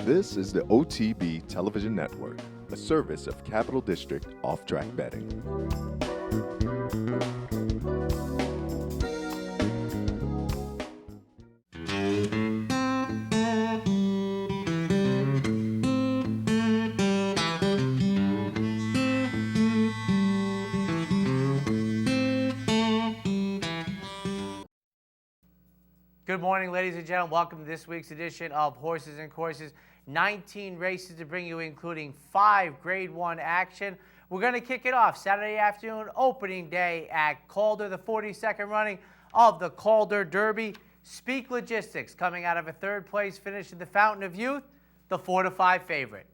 This is the OTB Television Network, a service of Capital District Off-Track Betting. Good morning, ladies and gentlemen. Welcome to this week's edition of Horses and Courses. 19 races to bring you, including 5 Grade 1 action. We're going to kick it off Saturday afternoon, opening day at Calder, the 42nd running of the Calder Derby. Speak Logistics coming out of a third place finish in the Fountain of Youth, the 4-5 favorite.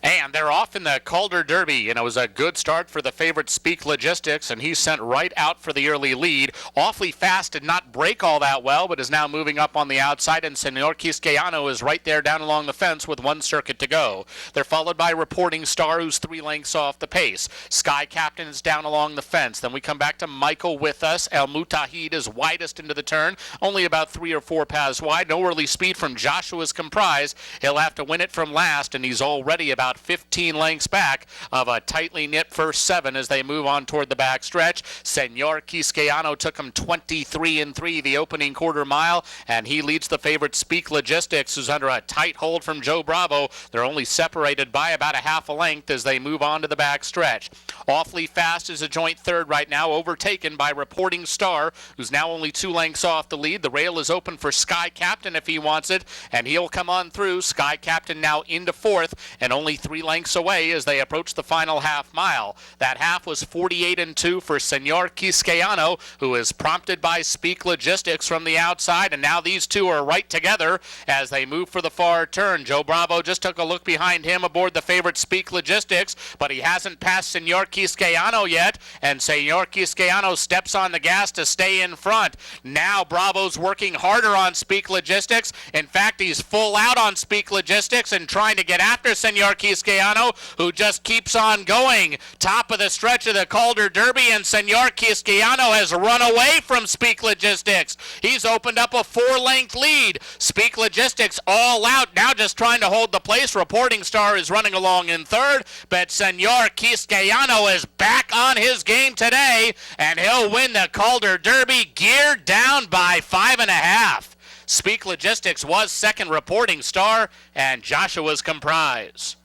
And they're off in the Calder Derby, and it was a good start for the favorite Speak Logistics, and he's sent right out for the early lead. Awfully fast, did not break all that well, but is now moving up on the outside, and Senor Quisqueyano is right there down along the fence with one circuit to go. They're followed by Reporting Star, who's 3 lengths off the pace. Sky Captain is down along the fence. Then we come back to Michael with us. El Mutahid is widest into the turn, only about 3 or 4 paths wide. No early speed from Joshua's Comprise. He'll have to win it from last, and he's already about 15 lengths back of a tightly knit first 7 as they move on toward the back stretch. Senor Quisqueyano took him 23-3 the opening quarter mile, and he leads the favorite Speak Logistics, who's under a tight hold from Joe Bravo. They're only separated by about a half a length as they move on to the back stretch. Awfully Fast is a joint third right now, overtaken by Reporting Star, who's now only 2 lengths off the lead. The rail is open for Sky Captain if he wants it, and he'll come on through. Sky Captain now into 4th and only 3 lengths away as they approach the final half mile. That half was 48-2 for Senor Quisqueyano, who is prompted by Speak Logistics from the outside, and now these two are right together as they move for the far turn. Joe Bravo just took a look behind him aboard the favorite Speak Logistics, but he hasn't passed Senor Quisqueyano yet, and Senor Quisqueyano steps on the gas to stay in front. Now Bravo's working harder on Speak Logistics. In fact, he's full out on Speak Logistics and trying to get after Senor Quisqueyano, who just keeps on going. Top of the stretch of the Calder Derby, and Senor Quisqueyano has run away from Speak Logistics. He's opened up a 4-length lead. Speak Logistics all out, now just trying to hold the place. Reporting Star is running along in 3rd, but Senor Quisqueyano is back on his game today, and he'll win the Calder Derby, geared down by 5.5. Speak Logistics was 2nd, Reporting Star, and Joshua's Comprise.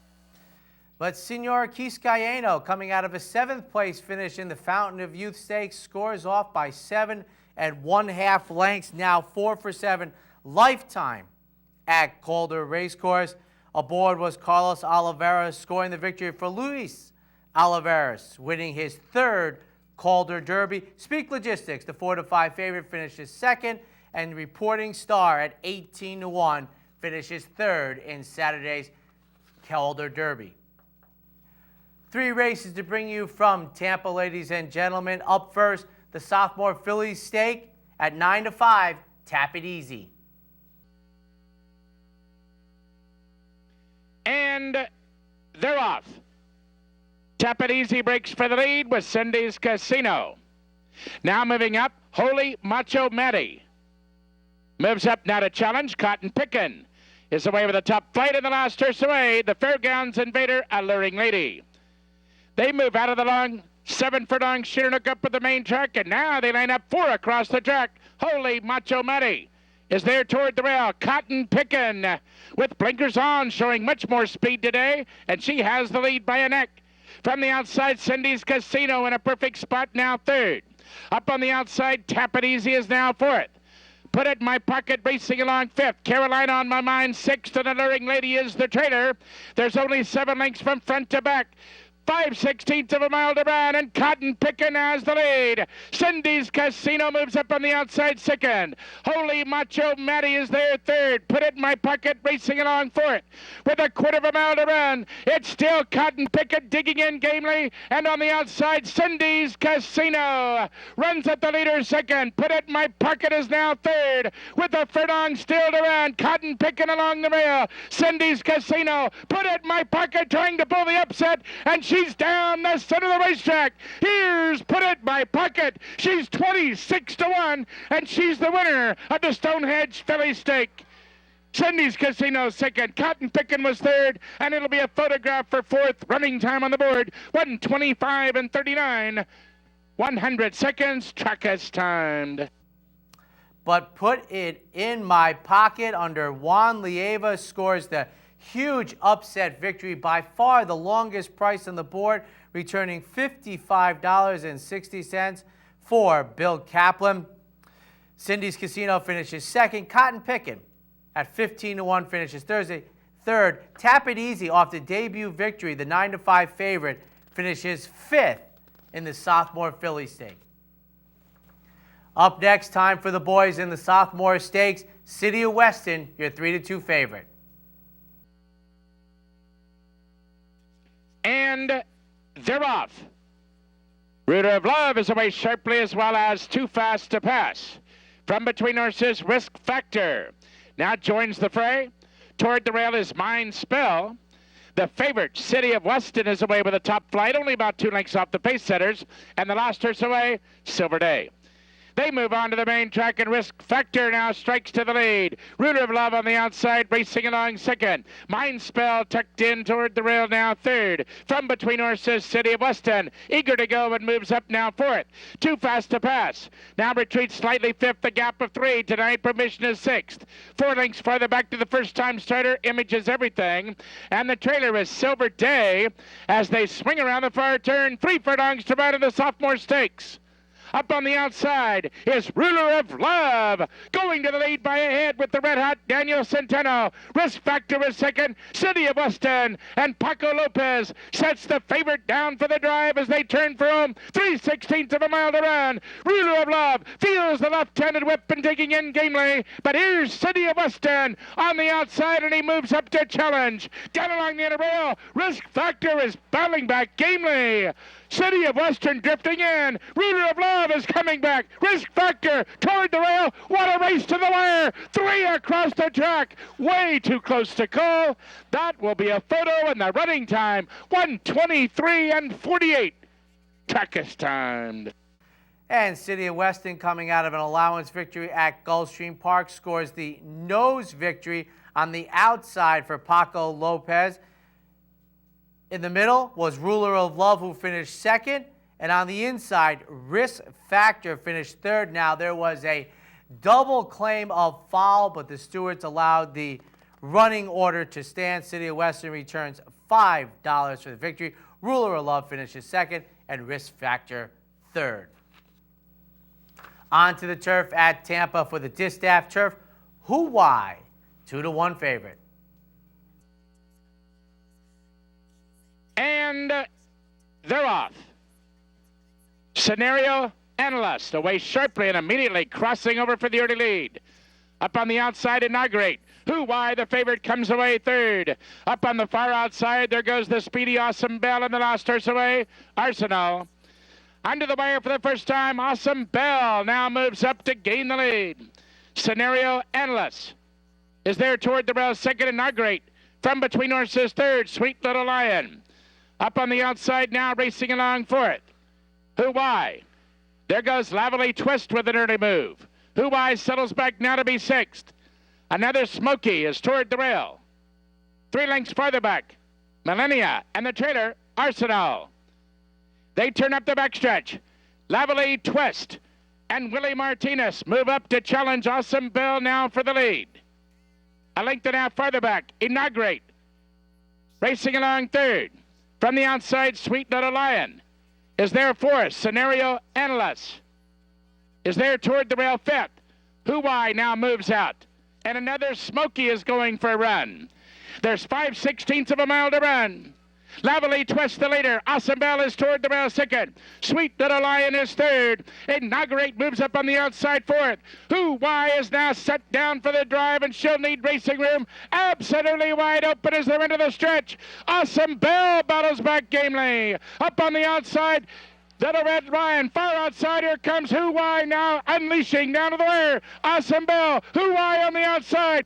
But Senor Quisqueyano, coming out of a 7th place finish in the Fountain of Youth Stakes, scores off by 7 1/2 lengths, now 4 for 7 lifetime at Calder Racecourse. Aboard was Carlos Oliveira, scoring the victory for Luis Oliveras, winning his 3rd Calder Derby. Speak Logistics, the 4-5 favorite, finishes 2nd, and Reporting Star at 18-1 finishes 3rd in Saturday's Calder Derby. 3 races to bring you from Tampa, ladies and gentlemen. Up first, the Sophomore Fillies Stake at 9-5. Tap It Easy. And they're off. Tap It Easy breaks for the lead with Cindy's Casino. Now moving up, Holy Macho Matty. Moves up now to challenge. Cotton Pickin' is away with the top flight in the last horse away. The Fairgrounds Invader, Alluring Lady. They move out of the long 7-furlong Sheernhook up with the main track, and now they line up 4 across the track. Holy Macho Matty is there toward the rail. Cotton Pickin' with blinkers on, showing much more speed today, and she has the lead by a neck. From the outside, Cindy's Casino in a perfect spot, now 3rd. Up on the outside, Tap It Easy is now 4th. Put It in My Pocket racing along 5th. Carolina on My Mind 6th, and Alluring Lady is the trailer. There's only 7 lengths from front to back. 5/16 of a mile to run, and Cotton Pickin' has the lead. Cindy's Casino moves up on the outside 2nd. Holy Macho Matty is there 3rd. Put It in My Pocket racing along 4th. With a 1/4 of a mile to run, it's still Cotton Pickin' digging in gamely, and on the outside, Cindy's Casino runs at the leader 2nd. Put It in My Pocket is now 3rd. With a furlong still to run, Cotton Pickin' along the rail. Cindy's Casino, Put It in My Pocket trying to pull the upset, and she's down the center of the racetrack. Here's Put It by Pocket. She's 26-1, and she's the winner of the Stonehenge Filly Stake. Cindy's Casino second, Cotton Pickin was third, and it'll be a photograph for fourth. Running time on the board, 1:25 and 39. 100 seconds, track has timed. But Put It in My Pocket under Juan Lieva scores the huge upset victory, by far the longest price on the board, returning $55.60 for Bill Kaplan. Cindy's Casino finishes second. Cotton Pickin at 15-1 finishes third. Tap It Easy off the debut victory, the 9-5 favorite, finishes fifth in the Sophomore Filly Stake. Up next, time for the boys in the Sophomore Stakes. City of Weston, your 3-2 favorite. And they're off. Ruler of Love is away sharply, as well as Too Fast to Pass. From between horses, Risk Factor now joins the fray. Toward the rail is Mind Spell. The favorite, City of Weston, is away with a top flight, only about 2 lengths off the pace setters. And the last horse away, Silver Day. They move on to the main track, and Risk Factor now strikes to the lead. Ruler of Love on the outside, racing along second. Mind Spell tucked in toward the rail now third. From between horses, City of Weston, eager to go and moves up now fourth. Too Fast to Pass now retreats slightly fifth, a gap of 3. Tonight Permission is sixth. 4 lengths farther back to the first-time starter, Images Everything. And the trailer is Silver Day as they swing around the far turn. 3 furlongs to ride in the Sophomore Stakes. Up on the outside is Ruler of Love, going to the lead by a head with the red-hot Daniel Centeno. Risk Factor is second. City of Weston and Paco Lopez sets the favorite down for the drive as they turn for home. 3/16 of a mile to run. Ruler of Love feels the left-handed whip and taking in gamely, but here's City of Weston on the outside, and he moves up to challenge. Down along the inner rail, Risk Factor is battling back gamely. City of Weston drifting in. Ruler of Love is coming back. Risk Factor toward the rail. What a race to the wire. 3 across the track. Way too close to call. That will be a photo, and the running time, 1:23 and 48. Track is timed. And City of Weston, coming out of an allowance victory at Gulfstream Park, scores the nose victory on the outside for Paco Lopez. In the middle was Ruler of Love, who finished second. And on the inside, Risk Factor finished third. Now, there was a double claim of foul, but the stewards allowed the running order to stand. City of Weston returns $5 for the victory. Ruler of Love finishes second, and Risk Factor third. On to the turf at Tampa for the Distaff Turf. Who Why? 2-1 favorite. And they're off. Scenario Analyst away sharply and immediately crossing over for the early lead. Up on the outside, Inaugurate. Who Why? The favorite comes away third. Up on the far outside, there goes the speedy Awesome Bell, and the last horse away, Arsenal. Under the wire for the first time, Awesome Bell now moves up to gain the lead. Scenario Analyst is there toward the rail, second, Inaugurate. From between horses, third, Sweet Little Lion. Up on the outside now, racing along for it. Who Why? There goes Lavely Twist with an early move. Who Why settles back now to be sixth. Another Smoky is toward the rail. 3 lengths farther back, Millennia and the trailer, Arsenal. They turn up the backstretch. Lavely Twist and Willie Martinez move up to challenge Awesome Bell now for the lead. A length and a half farther back, Inaugurate. Racing along third. From the outside, Sweet Little Lion is there fourth. Scenario Analyst is there toward the rail fifth. Who Why now moves out. And another Smoky is going for a run. There's 5/16 of a mile to run. Lavely Twist the leader. Awesome Bell is toward the rail second. Sweet Little Lion is third. Inaugurate moves up on the outside fourth. Who Why is now set down for the drive, and she'll need racing room. Absolutely wide open as they're into the stretch. Awesome Bell battles back gamely. Up on the outside, Little Red Lion. Far outside, here comes Who Why now unleashing down to the wire. Awesome Bell. Who Why on the outside.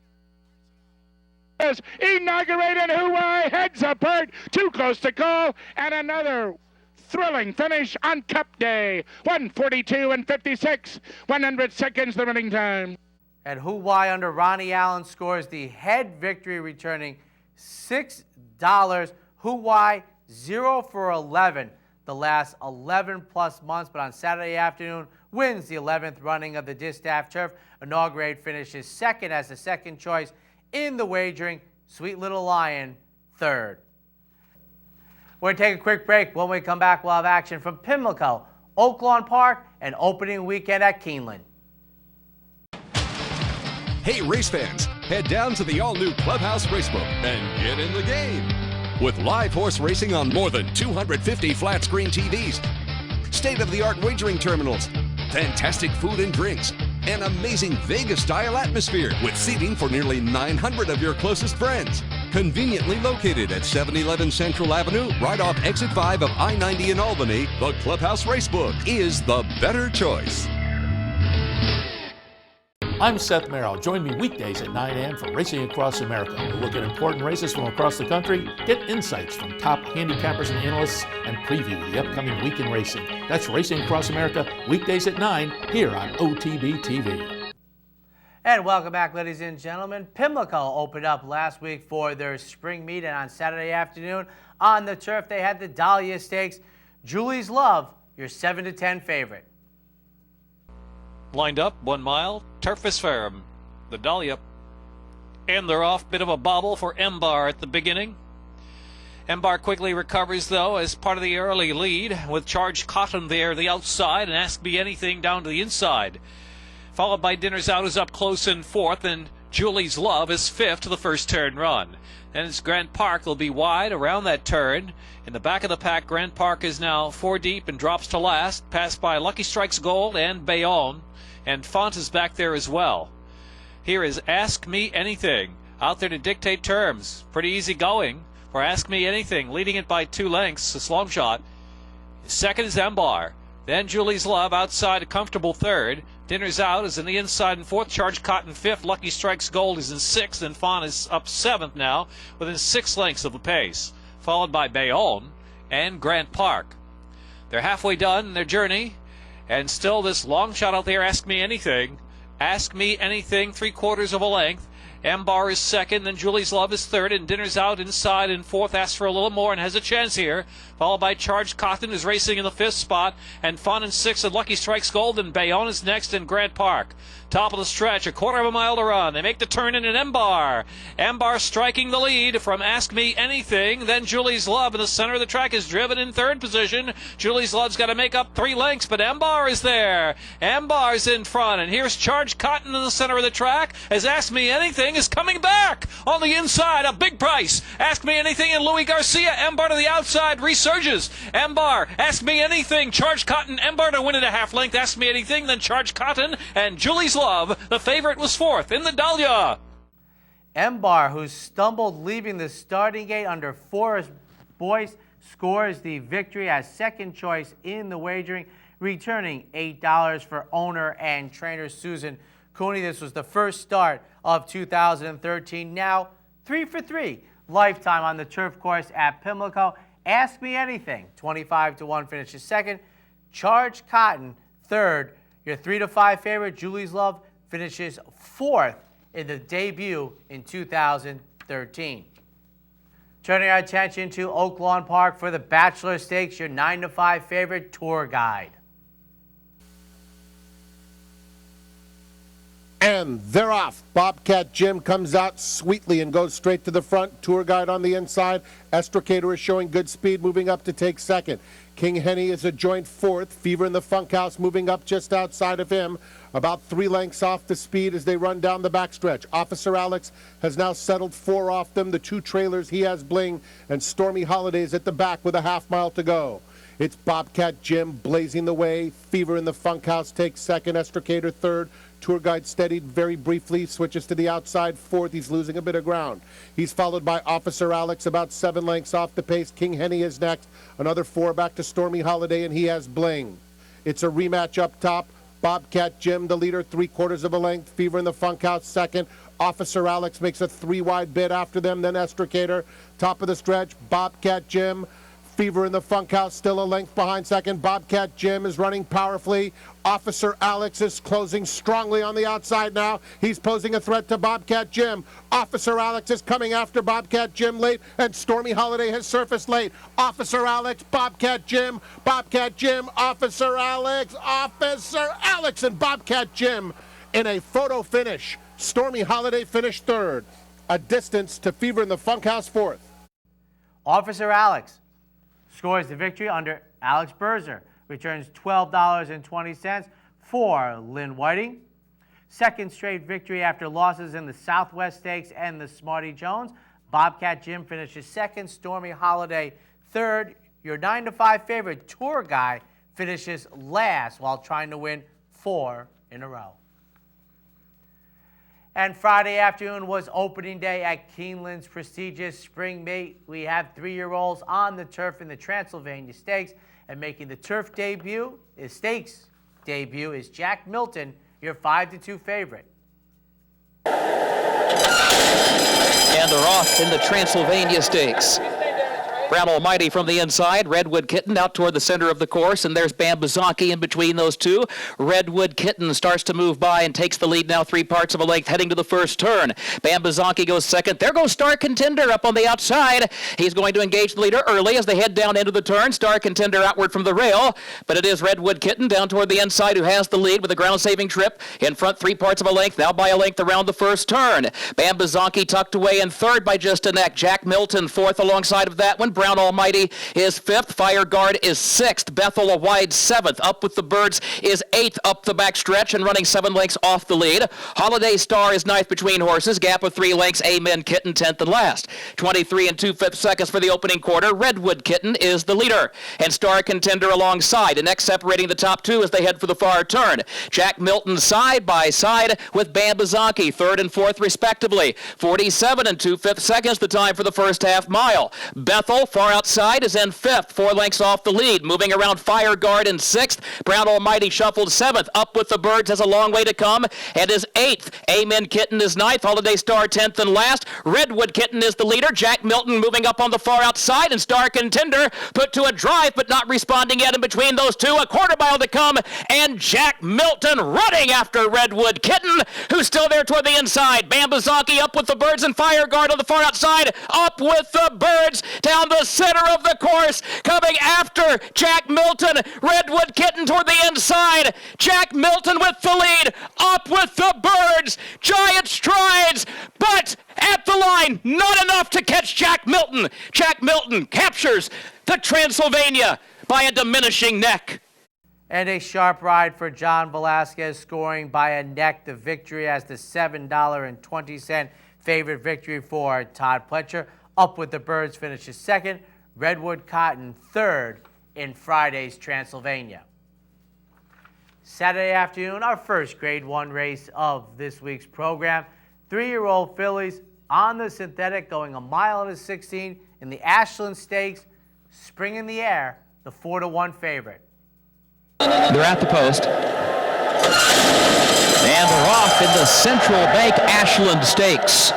Inaugurated Hawaii heads apart, too close to call, and another thrilling finish on Cup Day. 1:42 and 56, 100 seconds the running time. And Hawaii under Ronnie Allen scores the head victory, returning $6. Hawaii 0 for 11 the last 11 plus months, but on Saturday afternoon wins the 11th running of the Distaff Turf. Inaugurate finishes second as the second choice in the wagering. Sweet Little Lion third. We're going to take a quick break. When we come back, we'll have action from Pimlico, Oaklawn Park, and opening weekend at Keeneland. Hey, race fans, head down to the all-new Clubhouse Racebook and get in the game. With live horse racing on more than 250 flat-screen TVs, state-of-the-art wagering terminals, fantastic food and drinks, an amazing Vegas-style atmosphere with seating for nearly 900 of your closest friends. Conveniently located at 711 Central Avenue, right off Exit 5 of I-90 in Albany, the Clubhouse Racebook is the better choice. I'm Seth Merrill. Join me weekdays at 9 a.m. for Racing Across America. We'll look at important races from across the country, get insights from top handicappers and analysts, and preview the upcoming week in racing. That's Racing Across America, weekdays at 9 here on OTB TV. And welcome back, ladies and gentlemen. Pimlico opened up last week for their spring meet, and on Saturday afternoon on the turf, they had the Dahlia Stakes. Julie's Love, your 7-10 favorite. Lined up, 1 mile, Turf is firm. The Dahlia. And they're off. Bit of a bobble for Embar at the beginning. Embar quickly recovers, though, as part of the early lead, with Charged Cotton there, the outside, and Ask Me Anything down to the inside. Followed by Dinner's Out, is up close in fourth, and Julie's Love is fifth to the first turn run. And it's Grant Park will be wide around that turn. In the back of the pack, Grant Park is now 4 deep and drops to last, passed by Lucky Strikes Gold and Bayonne. And Font is back there as well. Here is Ask Me Anything, out there to dictate terms. Pretty easy going for Ask Me Anything, leading it by 2 lengths, a long shot. Second is Embar. Then Julie's Love outside, a comfortable third. Dinner's Out is in the inside in fourth. Charged Cotton fifth. Lucky Strikes Gold is in sixth. And Font is up seventh now, within 6 lengths of the pace. Followed by Bayonne and Grant Park. They're halfway done in their journey. And still this long shot out there, Ask Me Anything. Ask Me Anything, 3/4 of a length. Embar is second, then Julie's Love is third, and Dinner's Out inside in fourth, asks for a little more and has a chance here. Followed by Charged Cotton, who's racing in the fifth spot, and Fun in sixth, and Lucky Strikes Gold, and Bayonne is next, and Grant Park. Top of the stretch, 1/4 of a mile to run. They make the turn in an Embar. Embar striking the lead from Ask Me Anything. Then Julie's Love in the center of the track is driven in third position. Julie's Love's got to make up 3 lengths, but Embar is there. Embar's in front, and here's Charged Cotton in the center of the track as Ask Me Anything is coming back on the inside. A big price. Ask Me Anything and Louis Garcia. Embar to the outside resurges. Embar, Ask Me Anything. Charged Cotton, Embar to win at a half length. Ask Me Anything, then Charged Cotton, and Julie's Love. The favorite was fourth in the Dahlia. Embar, who stumbled leaving the starting gate under Forrest Boyce, scores the victory as second choice in the wagering, returning $8 for owner and trainer Susan Cooney. This was the first start of 2013. Now 3 for 3 lifetime on the turf course at Pimlico. Ask Me Anything, 25-1 finishes second. Charged Cotton third. Your 3-5 favorite, Julie's Love, finishes fourth in the debut in 2013. Turning our attention to Oaklawn Park for the Bachelor Stakes, your 9-5 favorite, Tour Guide. And they're off. Bobcat Jim comes out sweetly and goes straight to the front. Tour Guide on the inside. Estricator is showing good speed, moving up to take second. King Henny is a joint fourth. Fever in the Funkhouse moving up just outside of him, about 3 lengths off the speed as they run down the backstretch. Officer Alex has now settled 4 off them. The 2 trailers, he has Bling, and Stormy Holidays at the back with a half mile to go. It's Bobcat Jim blazing the way. Fever in the Funkhouse takes second. Estricator third. Tour Guide steadied very briefly, switches to the outside fourth. He's losing a bit of ground. He's followed by Officer Alex, about 7 lengths off the pace. King Henny is next. Another 4 back to Stormy Holiday, and he has Bling. It's a rematch up top. Bobcat Jim, the leader, 3/4 of a length. Fever in the Funkhouse, second. Officer Alex makes a 3-wide bid after them, then Estricator. Top of the stretch, Bobcat Jim. Fever in the Funkhouse still a length behind second. Bobcat Jim is running powerfully. Officer Alex is closing strongly on the outside now. He's posing a threat to Bobcat Jim. Officer Alex is coming after Bobcat Jim late, and Stormy Holiday has surfaced late. Officer Alex, Bobcat Jim, Officer Alex, and Bobcat Jim in a photo finish. Stormy Holiday finished third, a distance to Fever in the Funkhouse fourth. Officer Alex scores the victory under Alex Berzer, returns $12.20 for Lynn Whiting. Second straight victory after losses in the Southwest Stakes and the Smarty Jones. Bobcat Jim finishes second, Stormy Holiday third. Your 9-5 favorite, Tour Guy, finishes last while trying to win 4 in a row. And Friday afternoon was opening day at Keeneland's prestigious Spring Meet. We have 3-year-olds on the turf in the Transylvania Stakes, and making the turf debut, stakes debut, is Jack Milton, your 5-2 favorite. And they're off in the Transylvania Stakes. Brown Almighty from the inside, Redwood Kitten out toward the center of the course, and there's Bambazaki in between those two. Redwood Kitten starts to move by and takes the lead now 3 parts of a length heading to the first turn. Bambazaki goes second. There goes Star Contender up on the outside. He's going to engage the leader early as they head down into the turn. Star Contender outward from the rail, but it is Redwood Kitten down toward the inside who has the lead with a ground-saving trip in front 3 parts of a length, now by a length around the first turn. Bambazaki tucked away in third by just a neck. Jack Milton fourth alongside of that one. Brown Almighty is fifth. Fire Guard is sixth. Bethel a wide seventh. Up with the Birds is eighth up the back stretch and running 7 lengths off the lead. Holiday Star is ninth between horses. Gap of 3 lengths. Amen Kitten 10th and last. 23 2/5 seconds for the opening quarter. Redwood Kitten is the leader. And Star Contender alongside. And next separating the top 2 as they head for the far turn. Jack Milton side by side with Bambazaki, 3rd and 4th respectively. 47 2/5 seconds the time for the first half mile. Bethel far outside is in 5th, 4 lengths off the lead. Moving around Fire Guard in 6th. Brown Almighty shuffled 7th. Up with the Birds has a long way to come and is 8th. Amen Kitten is 9th. Holiday Star 10th and last. Redwood Kitten is the leader. Jack Milton moving up on the far outside, and Star Contender put to a drive but not responding yet in between those two. A quarter mile to come, and Jack Milton running after Redwood Kitten, who's still there toward the inside. Bambazaki up with the Birds and Fire Guard on the far outside. Up with the Birds down the center of the course, coming after Jack Milton. Redwood Kitten toward the inside. Jack Milton with the lead. Up with the Birds. Giant strides, but at the line, not enough to catch Jack Milton. Jack Milton captures the Transylvania by a diminishing neck. And a sharp ride for John Velasquez, scoring by a neck the victory as the $7.20 favorite victory for Todd Pletcher. Up with the Birds finishes second. Redwood Cotton third in Friday's Transylvania. Saturday afternoon, our first Grade 1 race of this week's program. 3-year-old fillies on the synthetic going 1 mile and a 16 in the Ashland Stakes. Spring in the Air, the 4-1 favorite. They're at the post. And they're off in the Central Bank Ashland Stakes.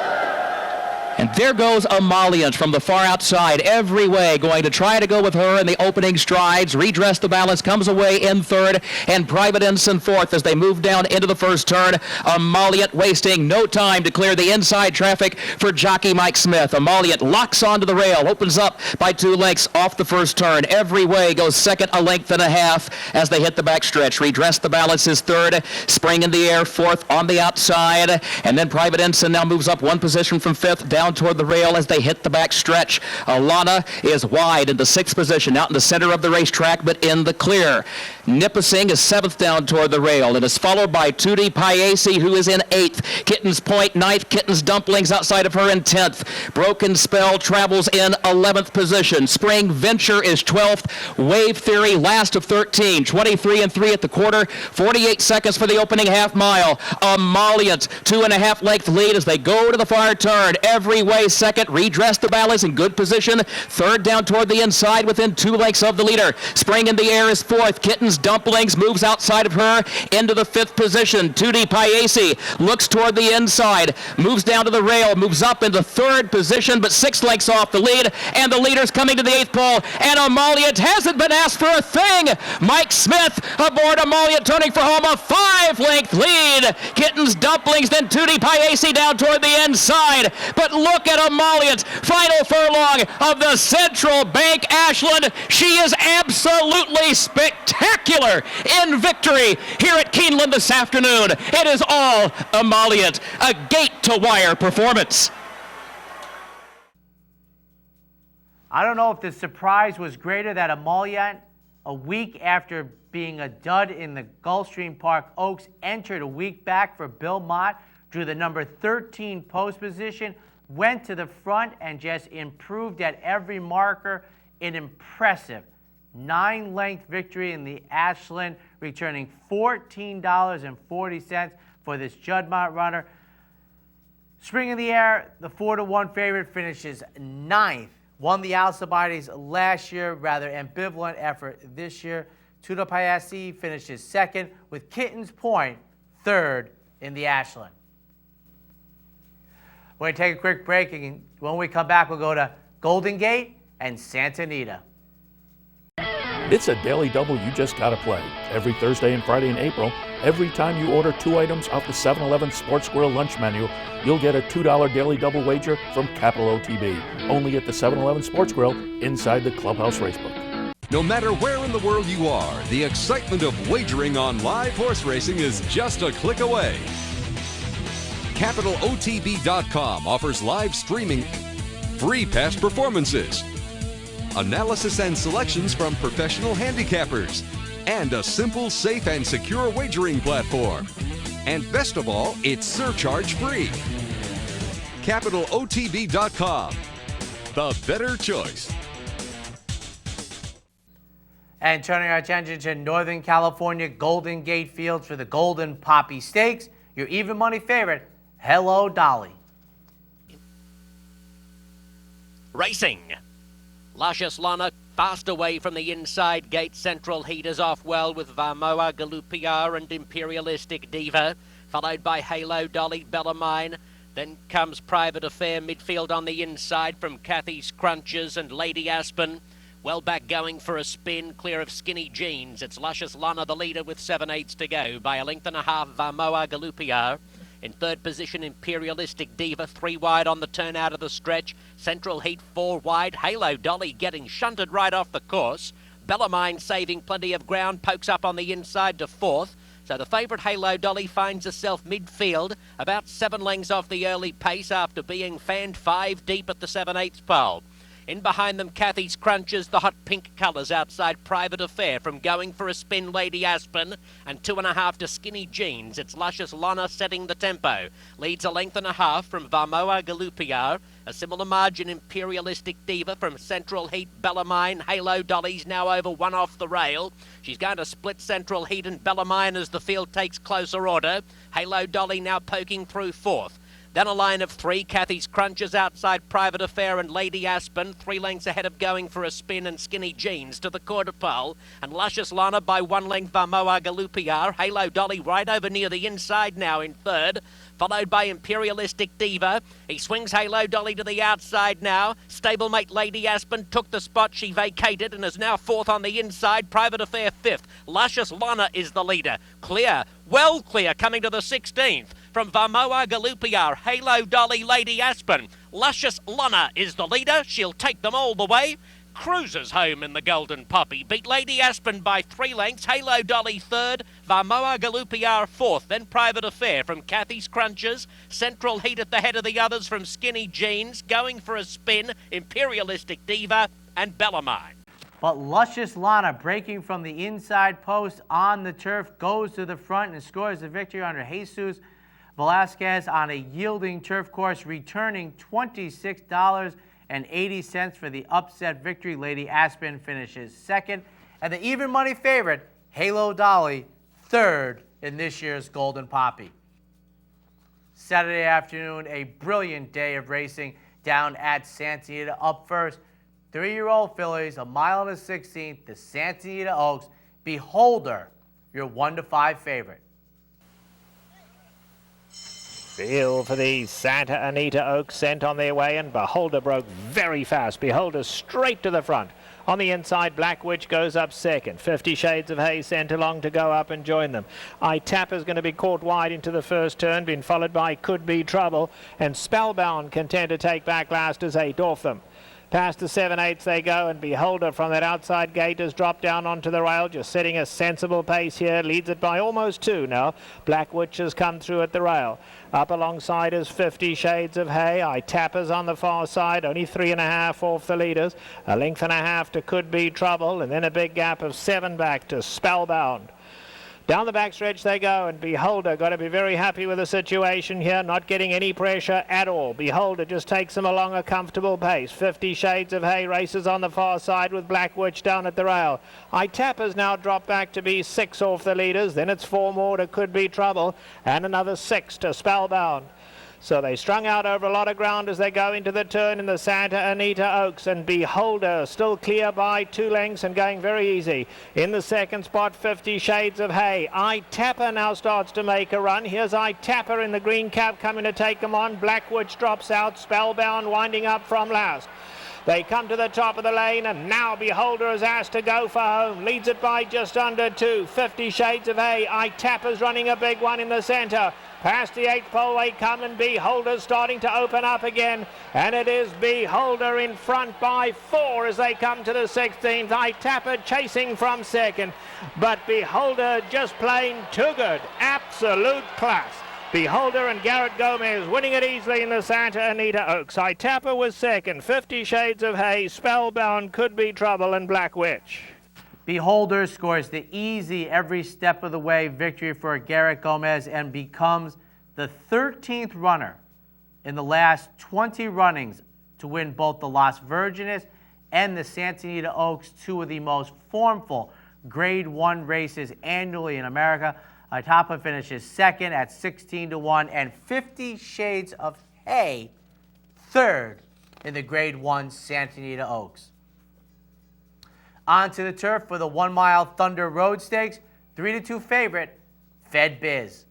And there goes Emollient from the far outside, every way, going to try to go with her in the opening strides. Redress the balance, comes away in third, and Private Ensign fourth as they move down into the first turn. Emollient wasting no time to clear the inside traffic for jockey Mike Smith. Emollient locks onto the rail, opens up by 2 lengths off the first turn. Every way goes second, a length and a half as they hit the backstretch. Redress the balance is third, Spring in the Air fourth on the outside, and then Private Ensign now moves up 1 position from 5th down toward the rail as they hit the back stretch. Alana is wide in the 6th position, out in the center of the racetrack, but in the clear. Nipissing is 7th down toward the rail. It is followed by Tutti Paesi, who is in 8th. Kitten's Point 9th. Kitten's Dumplings outside of her in 10th. Broken Spell travels in 11th position. Spring Venture is 12th. Wave Theory last of 13. 23 3 at the quarter. 48 seconds for the opening half mile. Emollient 2.5 length lead as they go to the far turn. Every way second. Redress the balance in good position. Third down toward the inside within 2 lengths of the leader. Spring in the Air is 4th. Kitten's Dumplings moves outside of her into the 5th position. Tutti Paesi looks toward the inside, moves down to the rail, moves up into 3rd position, but 6 lengths off the lead, and the leader's coming to the 8th pole, and Amaliant hasn't been asked for a thing. Mike Smith aboard Amaliant, turning for home, a 5-length lead. Kittens, Dumplings, then Tutti Paesi down toward the inside, but look at Amaliant, final furlong of the Central Bank Ashland. She is absolutely spectacular in victory here at Keeneland this afternoon. It is all Amaliant, a gate-to-wire performance. I don't know if the surprise was greater that Amaliant, a week after being a dud in the Gulfstream Park Oaks, entered a week back for Bill Mott, drew the number 13 post position, went to the front and just improved at every marker. An impressive 9-length victory in the Ashland, returning $14.40 for this Judd-Mott runner. Spring in the Air, the 4-1 favorite, finishes 9th. Won the Alcibiades last year, rather ambivalent effort this year. Tutti Paesi finishes 2nd, with Kittens Point 3rd in the Ashland. We're going to take a quick break, and when we come back, we'll go to Golden Gate and Santa Anita. It's a daily double you just gotta play. Every Thursday and Friday in April, every time you order 2 items off the 7-Eleven Sports Squirrel lunch menu, you'll get a $2 daily double wager from Capital OTB, only at the 7-Eleven Sports Grill inside the Clubhouse Racebook. No matter where in the world you are, the excitement of wagering on live horse racing is just a click away. CapitalOTB.com offers live streaming, free past performances, analysis and selections from professional handicappers, and a simple, safe, and secure wagering platform. And best of all, it's surcharge-free. CapitalOTB.com, the better choice. And turning our attention to Northern California Golden Gate Fields for the Golden Poppy Stakes, your even money favorite, Hello Dolly. Racing. Luscious Lana fast away from the inside gate. Central Heat is off well with Varmoa, Galupiar and Imperialistic Diva, followed by Halo Dolly, Bellarmine. Then comes Private Affair midfield on the inside from Kathy's Crunches and Lady Aspen. Well back going for a spin, clear of Skinny Jeans. It's Luscious Lana, the leader, with 7/8 to go. By a length and a half, Varmoa, Galupiar. In 3rd position, Imperialistic Diva, 3 wide on the turn out of the stretch. Central Heat, 4 wide. Halo Dolly getting shunted right off the course. Bellarmine saving plenty of ground, pokes up on the inside to 4th. So the favourite Halo Dolly finds herself midfield, about 7 lengths off the early pace after being fanned 5 deep at the 7/8 pole. In behind them, Kathy's Crunches, the hot pink colours outside Private Affair from going for a spin, Lady Aspen, and 2.5 to Skinny Jeans. It's Luscious Lana setting the tempo. Leads a length and a half from Varmoa, Galupiar. A similar margin, Imperialistic Diva from Central Heat, Bellarmine. Halo Dolly's now over 1 off the rail. She's going to split Central Heat and Bellarmine as the field takes closer order. Halo Dolly now poking through 4th. Then a line of 3, Kathy's Crunches outside Private Affair and Lady Aspen, 3 lengths ahead of going for a spin and Skinny Jeans to the quarter pole, and Luscious Lana by 1 length, Varmoa, Galupiar. Halo Dolly right over near the inside now in 3rd, followed by Imperialistic Diva. He swings Halo Dolly to the outside now. Stablemate Lady Aspen took the spot she vacated and is now 4th on the inside. Private Affair 5th. Luscious Lana is the leader. Clear, well clear, coming to the 16th. From Varmoa, Galupiar, Halo Dolly, Lady Aspen. Luscious Lana is the leader. She'll take them all the way. Cruises home in the Golden Poppy. Beat Lady Aspen by 3 lengths. Halo Dolly 3rd. Varmoa, Galupiar 4th. Then Private Affair from Kathy's Crunches. Central Heat at the head of the others from Skinny Jeans. Going for a spin, Imperialistic Diva and Bellarmine. But Luscious Lana, breaking from the inside post on the turf, goes to the front and scores the victory under Jesus Velasquez on a yielding turf course, returning $26.80 for the upset victory. Lady Aspen finishes 2nd. And the even money favorite, Halo Dolly, 3rd in this year's Golden Poppy. Saturday afternoon, a brilliant day of racing down at Santa Anita. Up first, 3-year-old fillies, 1 mile and a 16th, the Santa Anita Oaks, Beholder, your 1-5 favorite. Feel for the Santa Anita Oaks sent on their way, and Beholder broke very fast. Beholder straight to the front. On the inside, Black Witch goes up second. 50 Shades of Hay sent along to go up and join them. I-Tap is going to be caught wide into the first turn, been followed by Could Be Trouble, and Spellbound content to take back last as 8 off them. Past the 7/8 they go, and Beholder from that outside gate has dropped down onto the rail, just setting a sensible pace here, leads it by almost 2 now. Black Witch has come through at the rail. Up alongside is 50 Shades of Hay. I-Tap is on the far side, only 3.5 off the leaders. A length and a half to Could Be Trouble, and then a big gap of 7 back to Spellbound. Down the backstretch they go, and Beholder got to be very happy with the situation here, not getting any pressure at all. Beholder just takes them along a comfortable pace. 50 Shades of Hay races on the far side with Black Witch down at the rail. I-Tap has now dropped back to be 6 off the leaders, then it's 4 more to Could Be Trouble, and another 6 to Spellbound. So they strung out over a lot of ground as they go into the turn in the Santa Anita Oaks, and Beholder still clear by 2 lengths and going very easy. In the second spot, 50 Shades of Hay. I-Tapper now starts to make a run. Here's I-Tapper in the green cap coming to take them on. Black Witch drops out. Spellbound winding up from last. They come to the top of the lane, and now Beholder is asked to go for home. Leads it by just under 2. 50 Shades of Hay. I-Tapper's running a big one in the centre. Past the 8th pole they come, and Beholder's starting to open up again. And it is Beholder in front by 4 as they come to the 16th. I-Tapper chasing from second. But Beholder just plain too good. Absolute class. Beholder and Garrett Gomez winning it easily in the Santa Anita Oaks. I-Tapper was second. 50 Shades of Hay, Spellbound, Could Be Trouble, and Black Witch. Beholder scores the easy every step of the way victory for Garrett Gomez and becomes the 13th runner in the last 20 runnings to win both the Las Virgenes and the Santa Anita Oaks, 2 of the most formful Grade 1 races annually in America. I-Tapper finishes second at 16-1, and 50 Shades of Hay third in the Grade 1 Santa Anita Oaks. On to the turf for the 1 Mile Thunder Road Stakes. 3-2 favorite, Fed Biz.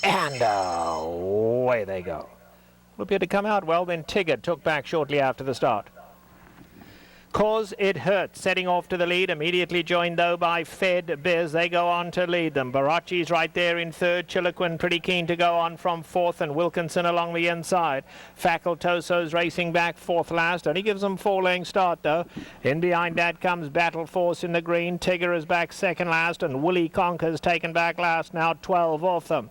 And away they go. Appeared to come out well, then Tigger took back shortly after the start. Cause It Hurts setting off to the lead, immediately joined though by Fed Biz. They go on to lead them. Barachi's right there in third. Chiloquin pretty keen to go on from fourth, and Wilkinson along the inside. Facultoso's racing back fourth last. Only gives them 4-length start though. In behind that comes Battle Force in the green. Tigger is back second last, and Willie Conker's taken back last, now 12 off them.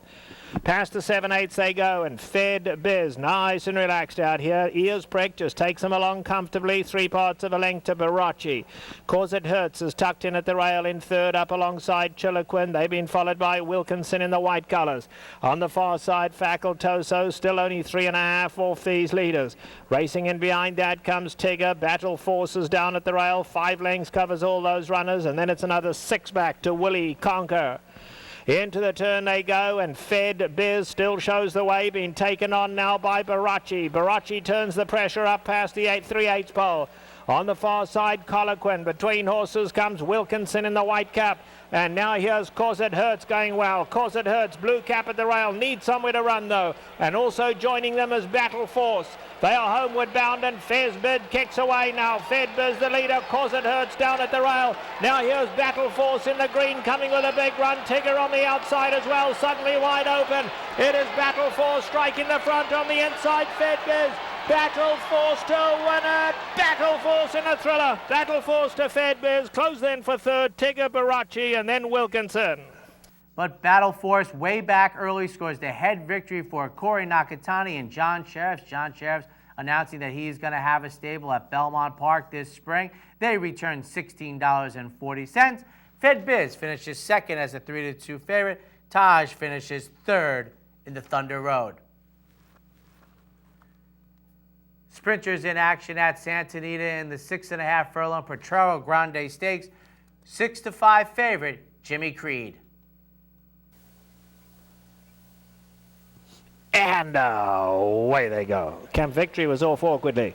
Past the 7/8 they go, and Fed Biz nice and relaxed out here. Ears pricked, just takes them along comfortably. 3 parts of a length to Barachi. Cause It Hurts is tucked in at the rail in third, up alongside Chiloquin. They've been followed by Wilkinson in the white colours. On the far side, Facultoso still only 3.5 off these leaders. Racing in behind that comes Tigger. Battle Forces down at the rail. 5 lengths covers all those runners, and then it's another 6 back to Willie Conker. Into the turn they go, and Fed Biz still shows the way, being taken on now by Barachi. Barachi turns the pressure up past the 3/8 pole. On the far side, Chiloquin. Between horses comes Wilkinson in the white cap. And now here's Cause It Hurts going well. Cause It Hurts, blue cap at the rail, needs somewhere to run though. And also joining them is Battle Force. They are homeward bound, and Fezbid kicks away now. Fedbiz the leader, Cause It Hurts down at the rail. Now here's Battle Force in the green, coming with a big run. Tigger on the outside as well, suddenly wide open. It is Battle Force striking the front on the inside. Fedbiz. Battle Force to winner. Battle Force in a thriller. Battle Force to Fedbiz. Close then for third, Tigger, Barachi, and then Wilkinson. But Battle Force way back early scores the head victory for Corey Nakatani and John Sheriffs. John Sheriffs announcing that he's going to have a stable at Belmont Park this spring. They return $16.40. Fedbiz finishes second as a 3-2 favorite. Taj finishes third in the Thunder Road. Sprinters in action at Santa Anita in the 6.5 furlong Potrero Grande Stakes. 6-5 favorite, Jimmy Creed. And away they go. Camp Victory was off awkwardly.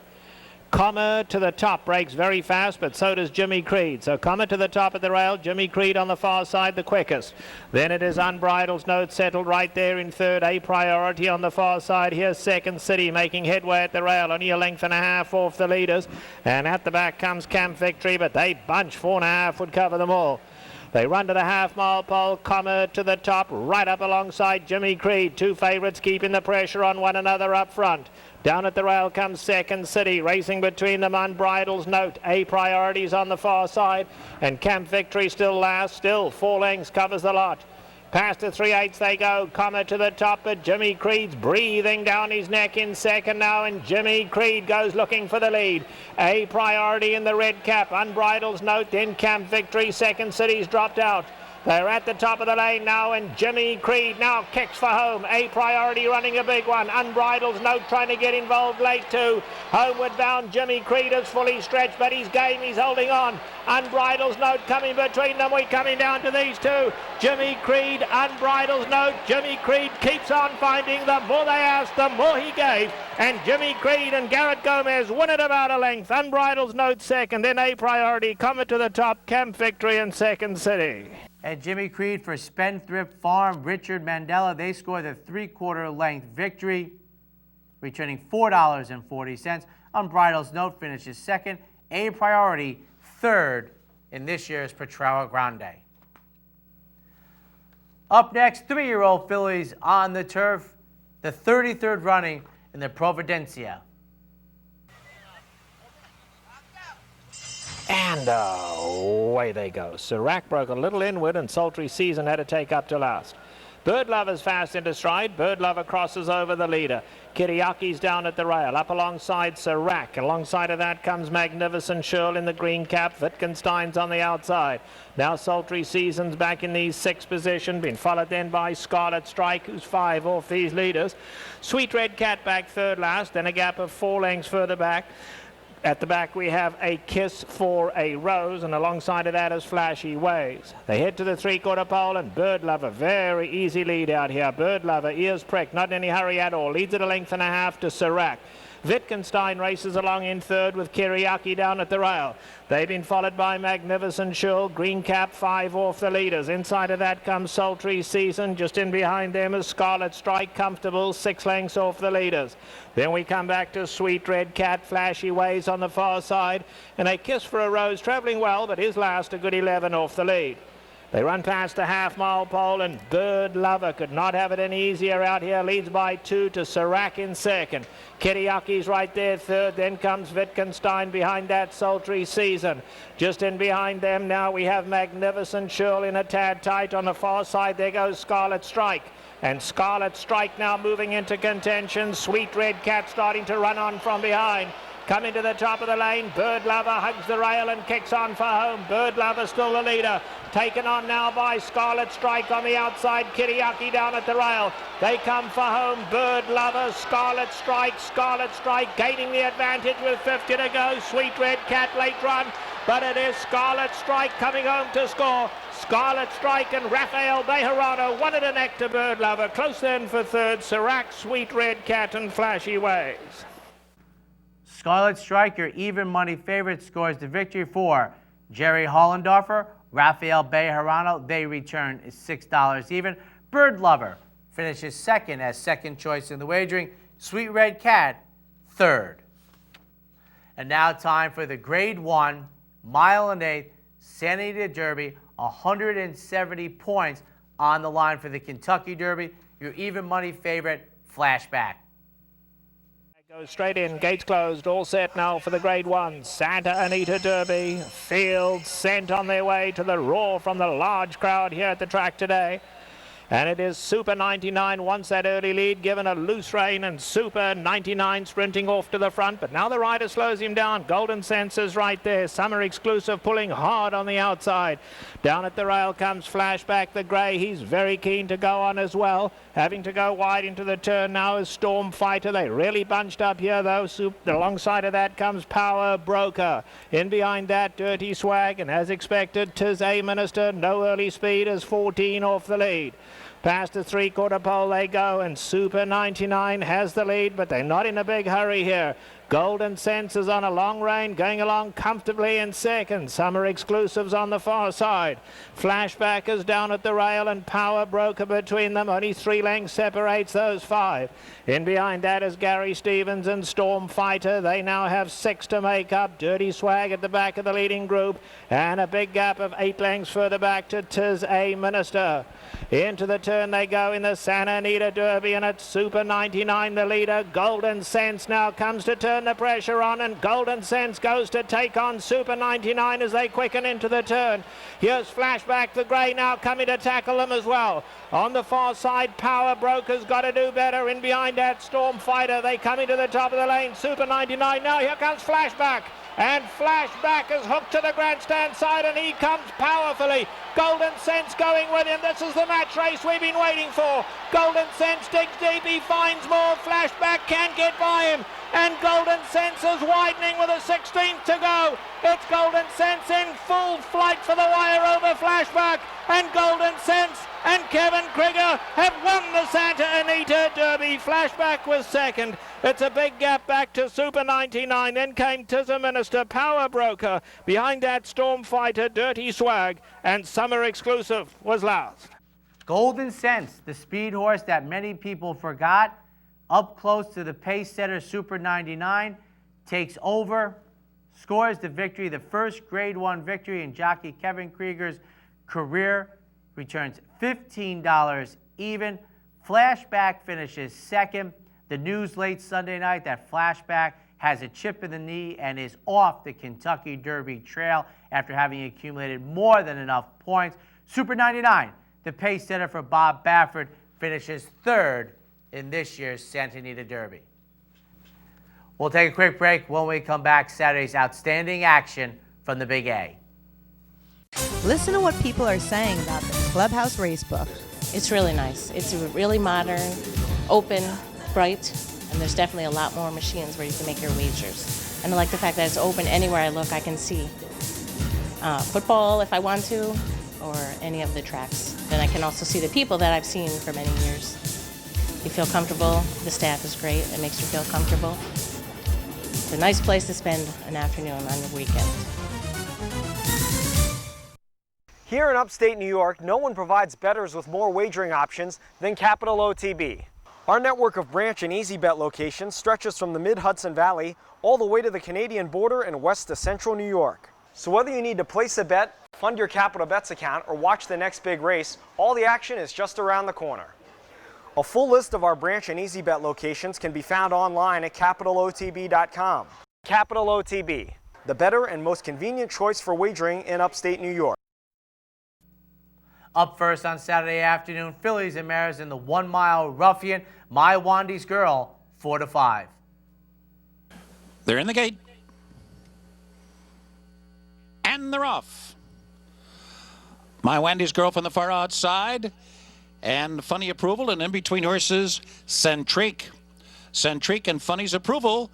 Comet to the top, breaks very fast, but so does Jimmy Creed. So Comet to the top of the rail, Jimmy Creed on the far side, the quickest. Then it is Unbridled's Note settled right there in third. A Priority on the far side. Here's Second City making headway at the rail, only a length and a half off the leaders. And at the back comes Camp Victory, but they bunch 4.5 would cover them all. They run to the half-mile pole, Comet to the top, right up alongside Jimmy Creed. Two favourites keeping the pressure on one another up front. Down at the rail comes Second City, racing between them Unbridled's Note. A Priority's on the far side, and Camp Victory still last. Still 4 lengths covers the lot. Past the 3/8 they go, Comet to the top, but Jimmy Creed's breathing down his neck in second now, and Jimmy Creed goes looking for the lead. A Priority in the red cap, Unbridled's Note, then Camp Victory. Second City's dropped out. They're at the top of the lane now, and Jimmy Creed now kicks for home. A Priority running a big one. Unbridled's Note trying to get involved late too. Homeward bound, Jimmy Creed is fully stretched, but he's game, he's holding on. Unbridled's Note coming between them. We're coming down to these two. Jimmy Creed, Unbridled's Note. Jimmy Creed keeps on finding. The more they asked, the more he gave. And Jimmy Creed and Garrett Gomez win it about a length. Unbridled's Note second, then A Priority, Comet to the top, Camp Victory and Second City. And Jimmy Creed for Spendthrift Farm, Richard Mandela, they scored a 3/4 length victory, returning $4.40. Unbridled's Note finishes second. A Priority third in this year's Potrero Grande. Up next, 3-year-old fillies on the turf, the 33rd running in the Providencia. And away they go. Sirac broke a little inward, and Sultry Season had to take up to last. Bird Lover's fast into stride. Bird Lover crosses over the leader. Kiriaki's down at the rail, up alongside Sirac. Alongside of that comes Magnificent Shirl in the green cap. Wittgenstein's on the outside. Now Sultry Season's back in the 6th position, been followed then by Scarlet Strike, who's 5 off these leaders. Sweet Red Cat back third last, then a gap of 4 lengths further back. At the back we have A Kiss for a Rose, and alongside of that is Flashy Ways. They head to the 3/4 pole, and Bird Lover, very easy lead out here. Bird Lover, ears pricked, not in any hurry at all. Leads at a length and a half to Sirac. Wittgenstein races along in third with Kiriaki down at the rail. They've been followed by Magnificent Shirl, green cap, 5 off the leaders. Inside of that comes Sultry Season. Just in behind them is Scarlet Strike, comfortable, 6 lengths off the leaders. Then we come back to Sweet Red Cat, Flashy Ways on the far side, and A Kiss for a Rose travelling well, but his last a good 11 off the lead. They run past the half-mile pole, and Bird Lover could not have it any easier out here. Leads by 2 to Sirac in second. Kiriaki's right there third. Then comes Wittgenstein behind that, Sultry Season. Just in behind them now we have Magnificent Shirl in a tad tight. On the far side there goes Scarlet Strike. And Scarlet Strike now moving into contention. Sweet Red Cat starting to run on from behind. Coming to the top of the lane, Bird Lover hugs the rail and kicks on for home. Bird Lover still the leader. Taken on now by Scarlet Strike on the outside. Kiriaki down at the rail. They come for home. Bird Lover, Scarlet Strike gaining the advantage with 50 to go. Sweet Red Cat late run, but it is Scarlet Strike coming home to score. Scarlet Strike and Rafael Bejarano one at a neck to Bird Lover. Close then for third, Sirac, Sweet Red Cat and Flashy Ways. Scarlet Strike, your even money favorite, scores the victory for Jerry Hollendorfer, Rafael Bejarano. They return is $6 even. Bird Lover finishes second as second choice in the wagering. Sweet Red Cat, third. And now time for the Grade 1, mile and 1/8, Santa Anita Derby. 170 points on the line for the Kentucky Derby. Your even money favorite, Flashback. Goes straight in, gates closed, all set now for the Grade 1 Santa Anita Derby. Fields sent on their way to the roar from the large crowd here at the track today. And it is Super 99 wants that early lead, given a loose rein, and Super 99 sprinting off to the front. But now the rider slows him down. Golden Senses right there. Summer Exclusive pulling hard on the outside. Down at the rail comes Flashback, the grey. He's very keen to go on as well. Having to go wide into the turn now is Storm Fighter. They really bunched up here though. Alongside of that comes Power Broker. In behind that, Dirty Swag. And as expected, 'tis A Minister. No early speed as 14 off the lead. Past the three-quarter pole they go, and Super 99 has the lead, but they're not in a big hurry here. Golden Sense is on a long rein, going along comfortably in second. Summer Exclusives on the far side. Flashback is down at the rail, and Power Broker between them. Only 3 lengths separates those 5. In behind that is Gary Stevens and Storm Fighter. They now have 6 to make up. Dirty Swag at the back of the leading group, and a big gap of 8 lengths further back to Tis a Minister. Into the turn they go in the Santa Anita Derby, and it's Super 99 the leader. Golden Sense now comes to turn the pressure on, and Golden Sense goes to take on Super 99 as they quicken into the turn. Here's Flashback the grey now coming to tackle them as well. On the far side, Power Broker's got to do better. In behind that, Storm Fighter. They come into the top of the lane. Super 99 now. Here comes Flashback. And Flashback is hooked to the grandstand side, and he comes powerfully. Golden Sense going with him. This is the match race we've been waiting for. Golden Sense digs deep. He finds more. Flashback can't get by him. And Golden Sense is widening with a 16th to go. It's Golden Sense in full flight for the wire over Flashback. And Golden Sense and Kevin Krieger have won the Santa Anita Derby. Flashback was second. It's a big gap back to Super 99. Then came Tis a Minister, Power Broker. Behind that, Storm Fighter, Dirty Swag, and Summer Exclusive was last. Golden Sense, the speed horse that many people forgot, up close to the pace setter Super 99, takes over, scores the victory, the first Grade 1 victory in jockey Kevin Krieger's career, returns $15 even. Flashback finishes second. The news late Sunday night that Flashback has a chip in the knee and is off the Kentucky Derby trail after having accumulated more than enough points. Super 99, the pace setter for Bob Baffert, finishes third in this year's Santa Anita Derby. We'll take a quick break. When we come back, Saturday's outstanding action from the Big A. Listen to what people are saying about the Clubhouse Racebook. It's really nice. It's really modern, open, bright, and there's definitely a lot more machines where you can make your wagers. And I like the fact that it's open. Anywhere I look, I can see football if I want to, or any of the tracks. Then I can also see the people that I've seen for many years. You feel comfortable. The staff is great. It makes you feel comfortable. It's a nice place to spend an afternoon on your weekend. Here in upstate New York, no one provides bettors with more wagering options than Capital OTB. Our network of branch and easy bet locations stretches from the mid-Hudson Valley all the way to the Canadian border and west to central New York. So whether you need to place a bet, fund your Capital Bets account, or watch the next big race, all the action is just around the corner. A full list of our branch and easy bet locations can be found online at capitalotb.com. Capital OTB, the better and most convenient choice for wagering in upstate New York. Up first on Saturday afternoon, fillies and mares in the 1 Mile Ruffian. My Wandy's Girl, 4-5. They're in the gate. And they're off. My Wandy's Girl from the far outside. And Funny Approval, and in between horses, Centrique. Centrique and Funny's Approval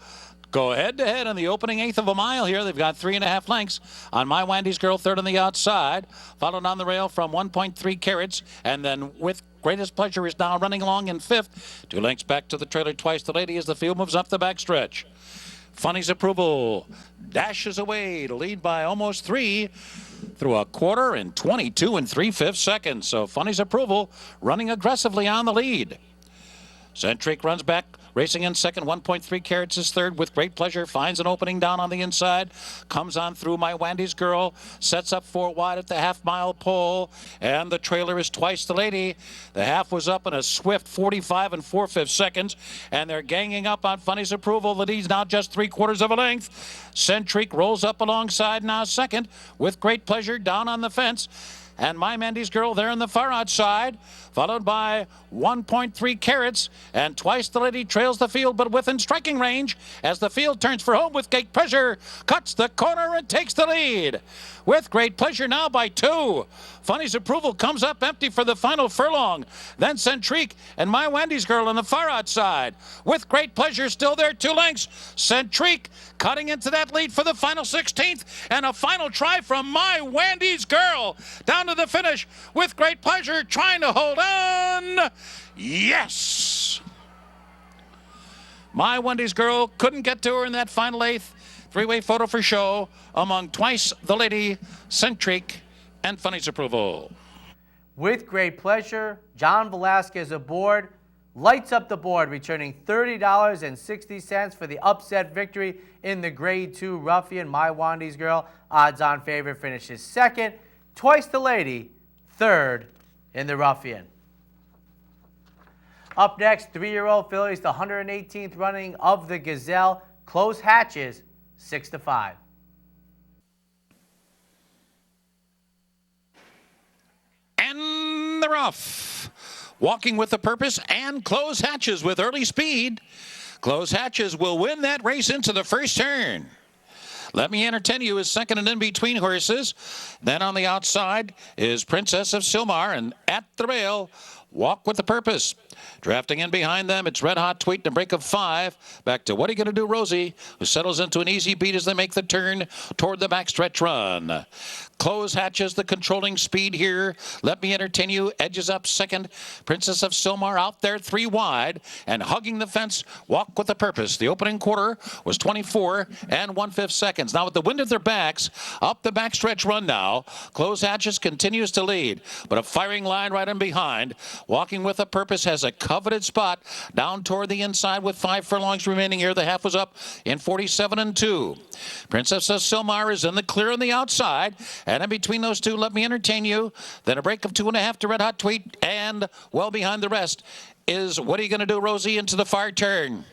go head-to-head in the opening 1/8 of a mile here. They've got 3.5 lengths on My Wandy's Girl, third on the outside. Followed on the rail from 1.3 carats, and then with Greatest Pleasure is now running along in 5th. 2 lengths back to the trailer, Twice the Lady, as the field moves up the backstretch. Funny's Approval dashes away to lead by almost 3 through a quarter and 22 3/5 seconds. So Funny's Approval running aggressively on the lead. Centric runs back, racing in second. 1.3 carats is third. With Great Pleasure finds an opening down on the inside. Comes on through My Wandy's Girl. Sets up 4 wide at the half-mile pole. And the trailer is Twice the Lady. The half was up in a swift 45 4/5 seconds. And they're ganging up on Funny's Approval. The lead's now just 3/4 of a length. Centric rolls up alongside now second. With Great Pleasure down on the fence. And My Wandy's Girl there in the far outside, followed by 1.3 carats, and Twice the Lady trails the field, but within striking range as the field turns for home with Great Pleasure, cuts the corner and takes the lead. With Great Pleasure now by 2. Funny's Approval comes up empty for the final furlong. Then Centrique and My Wandy's Girl on the far outside. With Great Pleasure still there, 2 lengths. Centrique cutting into that lead for the final 16th, and a final try from My Wandy's Girl. Down down to the finish with great pleasure, trying to hold on. Yes! My Wendy's girl couldn't get to her in that final eighth. Three-way photo for show among twice the lady, Centric, and Funny's approval. With great pleasure, John Velasquez aboard, lights up the board, returning $30.60 for the upset victory in the Grade 2 Ruffian. My Wendy's girl, odds-on favorite, finishes second. Twice the lady, third in the Ruffian. Up next, 3-year-old fillies, the 118th running of the Gazelle. Close hatches, 6-5. And they're off. Walking with a purpose and Close Hatches with early speed. Close Hatches will win that race into the first turn. Let Me Entertain You is second and in between horses. Then on the outside is Princess of Silmar, and at the rail, Walk with a Purpose. Drafting in behind them, it's Red Hot Tweet and a break of 5. Back to What Are You Going to Do, Rosie, who settles into an easy beat as they make the turn toward the backstretch run. Close Hatches, the controlling speed here. Let Me Entertain You edges up second. Princess of Silmar out there 3 wide and hugging the fence. Walk with a Purpose. The opening quarter was 24 1/5 seconds. Now with the wind at their backs, up the backstretch run now. Close Hatches continues to lead, but a firing line right in behind. Walking with a Purpose has a coveted spot down toward the inside with 5 furlongs remaining here. The half was up in 47 2. Princess of Silmar is in the clear on the outside. And in between those two, Let Me Entertain You. Then a break of 2.5 to Red Hot Tweet. And well behind the rest is What Are You Going to Do, Rosie, into the far turn.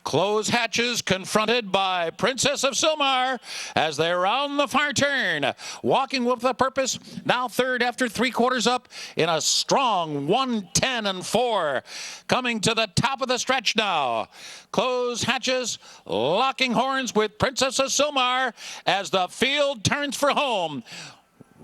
Close Hatches confronted by Princess of Silmar as they round the far turn. Walking with a Purpose, now third after 3/4 up in a strong 1:10 4. Coming to the top of the stretch now. Close Hatches locking horns with Princess of Silmar as the field turns for home.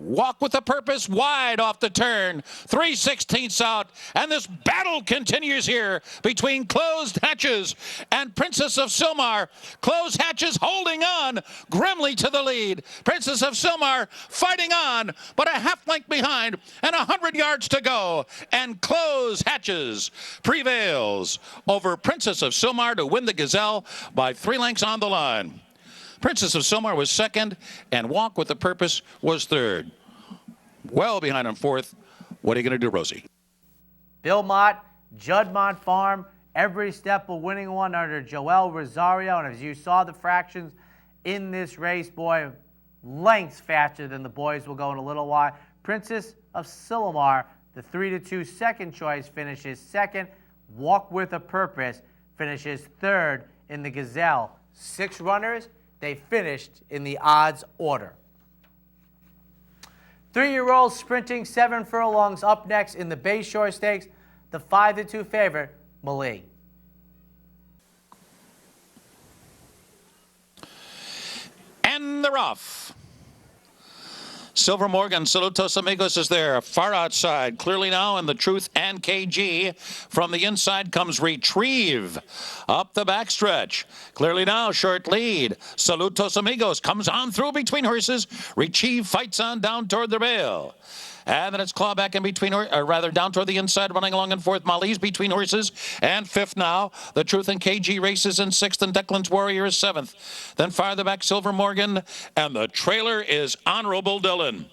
Walk with a Purpose wide off the turn, 3/16 out, and this battle continues here between Closed Hatches and Princess of Silmar. Closed Hatches holding on grimly to the lead. Princess of Silmar fighting on, but a half length behind and 100 yards to go. And Closed Hatches prevails over Princess of Silmar to win the Gazelle by 3 lengths on the line. Princess of Silmar was second, and Walk with a Purpose was third. Well behind on fourth. What are you going to do, Rosie? Bill Mott, Juddmont Farm, every step a winning one under Joel Rosario. And as you saw the fractions in this race, boy, lengths faster than the boys will go in a little while. Princess of Silmar, the 3-2 second choice, finishes second. Walk with a Purpose finishes third in the Gazelle. 6 runners. They finished in the odds order. 3-year-olds sprinting 7 furlongs up next in the Bayshore Stakes. The 5-2 favorite, Malee. And they're off. Silver Morgan, Saludos Amigos is there, far outside. Clearly Now and The Truth and KG. From the inside comes Retrieve. Up the backstretch. Clearly Now, short lead. Saludos Amigos comes on through between horses. Retrieve fights on down toward the rail. And then it's clawback in between, or rather down toward the inside, running along in fourth. Mali's between horses. And fifth now. The Truth and KG races in sixth, and Declan's Warrior is seventh. Then farther back, Silver Morgan. And the trailer is Honorable Dylan.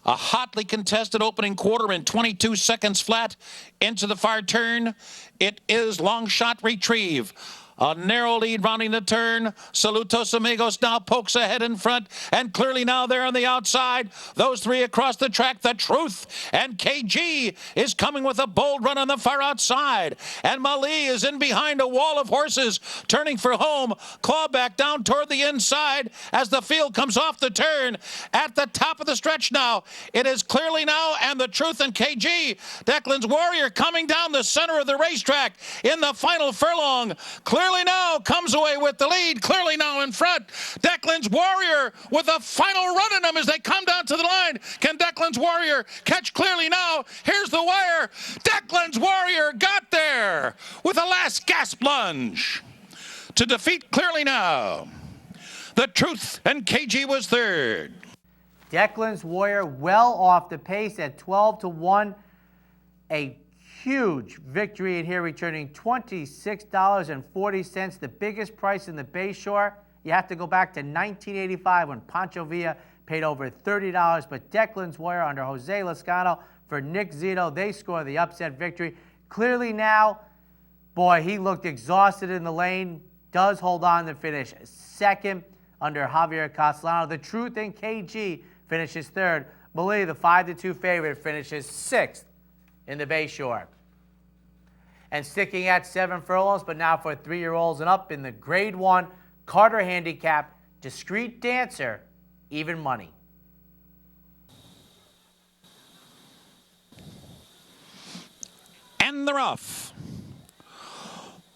A hotly contested opening quarter in 22 seconds flat into the far turn. It is Long Shot Retrieve. A narrow lead rounding the turn. Saludos Amigos now pokes ahead in front. And Clearly Now there on the outside. Those 3 across the track. The Truth and KG is coming with a bold run on the far outside. And Malee is in behind a wall of horses, turning for home. Clawback down toward the inside as the field comes off the turn. At the top of the stretch now, it is Clearly Now and The Truth and KG. Declan's Warrior coming down the center of the racetrack in the final furlong. Clearly Now comes away with the lead. Clearly Now in front. Declan's Warrior with a final run in them as they come down to the line. Can Declan's Warrior catch Clearly Now? Here's the wire. Declan's Warrior got there with a last gasp lunge to defeat Clearly Now. The Truth and KG was third. Declan's Warrior well off the pace at 12-1. A huge victory in here, returning $26.40, the biggest price in the Bayshore. You have to go back to 1985 when Pancho Villa paid over $30, but Declan's Warrior under Jose Lezcano for Nick Zito, they score the upset victory. Clearly now, boy, he looked exhausted in the lane, does hold on to finish second under Javier Castellano. The Truth and KG finishes third. Malia, the 5-2 favorite, finishes sixth in the Bayshore. And sticking at 7 furlongs, but now for 3-year-olds and up in the Grade 1 Carter Handicap, Discreet Dancer, Even Money. And they're off.